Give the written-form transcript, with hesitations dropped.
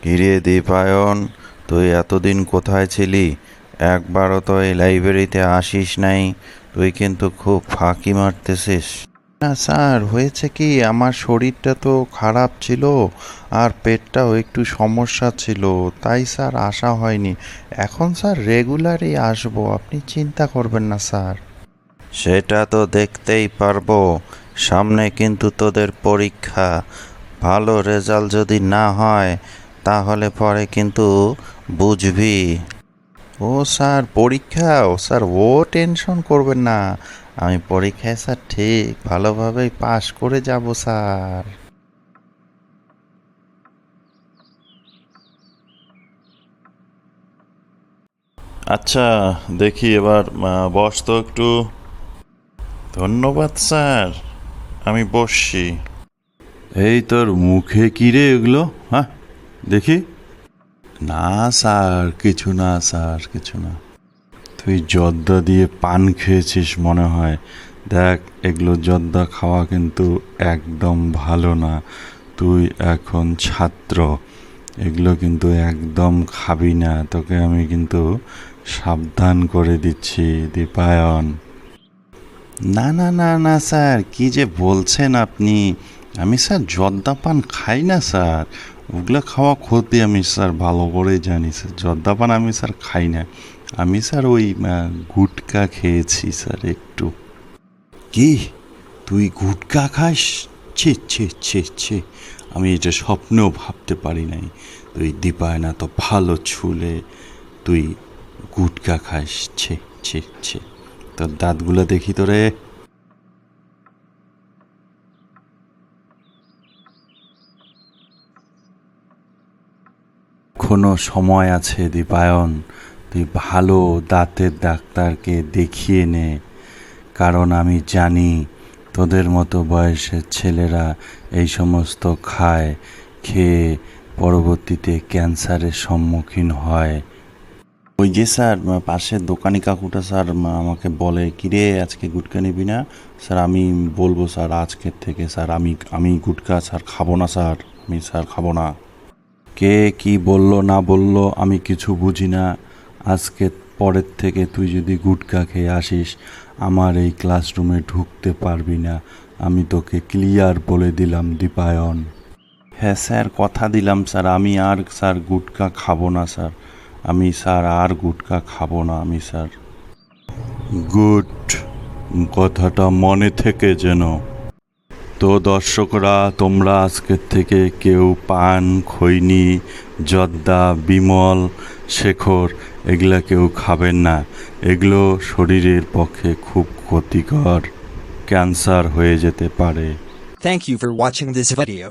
কিরে দীপায়ন, তুই এতদিন কোথায় ছিলি? একবারও তো এই লাইব্রেরিতে আসিস নাই। তুই কিন্তু খুব ফাঁকি মারতেছিস। না স্যার, হয়েছে কি, আমার শরীরটা তো খারাপ ছিল আর পেটটাও একটু সমস্যা ছিল, তাই স্যার আসা হয়নি। এখন স্যার রেগুলারই আসবো, আপনি চিন্তা করবেন না স্যার। সেটা তো দেখতেই পারবো। সামনে কিন্তু তোদের পরীক্ষা। ভালো রেজাল্ট যদি না হয় তাহলে পরে কিন্তু বুঝবি। ও স্যার, পরীক্ষা? ও স্যার, ও টেনশন করবেন না। আমি পরীক্ষায় স্যার ঠিক ভালোভাবেই পাশ করে যাব স্যার। আচ্ছা, দেখি এবার বস তো একটু। ধন্যবাদ স্যার, আমি বসছি। এই তোর মুখে কি রে এগুলো? হ্যাঁ, দেখি। না স্যার, কিছু না স্যার, কিছু না। তুই জর্দা দিয়ে পান খেয়েছিস মনে হয়। দেখ, এগুলো জর্দা খাওয়া কিন্তু একদম ভালো না। তুই এখন ছাত্র, এগুলো কিন্তু একদম খাবি না। তোকে আমি কিন্তু সাবধান করে দিচ্ছি দীপায়ন। না না না না স্যার, কি যে বলছেন আপনি! আমি স্যার জর্দা পান খাই না স্যার। ওগুলো খাওয়া ক্ষতি, আমি স্যার ভালো করেই জানি স্যার। জর্দা পান আমি স্যার খাই না। আমি স্যার ওই গুটকা খেয়েছি স্যার একটু। কি, তুই গুটকা খাস? ছি ছি ছি ছি, আমি এটা স্বপ্নেও ভাবতে পারি নাই। তুই দীপায় না তো ভালো ছুলে তুই গুটকা খাস? ছি ছি ছি, তোর দাঁতগুলো দেখি তো রে। এখনো সময় আছে দীপায়ন, তুই ভালো দাঁতের ডাক্তারকে দেখিয়ে নে। কারণ আমি জানি তোদের মতো বয়সের ছেলেরা এই সমস্ত খায়, খেয়ে পরবর্তীতে ক্যান্সারের সম্মুখীন হয়। ওই যে স্যার, পাশের দোকানি কাকুটা স্যার আমাকে বলে, কিরে আজকে গুটকা নিবি না? স্যার আমি বলবো স্যার আজকের থেকে স্যার আমি আমি গুটকা স্যার খাবো না স্যার, আমি স্যার খাবো না। কে কি বলল না বলল আমি কিছু বুঝি না। আজকে পরের থেকে তুই যদি গুটকা খেয়ে আসিস, আমার এই ক্লাসরুমে ঢুকতে পারবি না। আমি তোকে ক্লিয়ার বলে দিলাম দীপায়ন। হ্যাঁ স্যার, কথা দিলাম স্যার, আমি আর স্যার গুটকা খাবো না স্যার। আমি স্যার আর গুটকা খাবো না আমি স্যার। গুড, কথাটা মনে থেকে যেন। তো দর্শকরা, তোমরা আজকের থেকে কেউ পান, খৈনি, জর্দা, বিমল, শেখর এগুলা কেউ খাবেন না। এগুলো শরীরের পক্ষে খুব ক্ষতিকর, ক্যান্সার হয়ে যেতে পারে। Thank you for watching this video.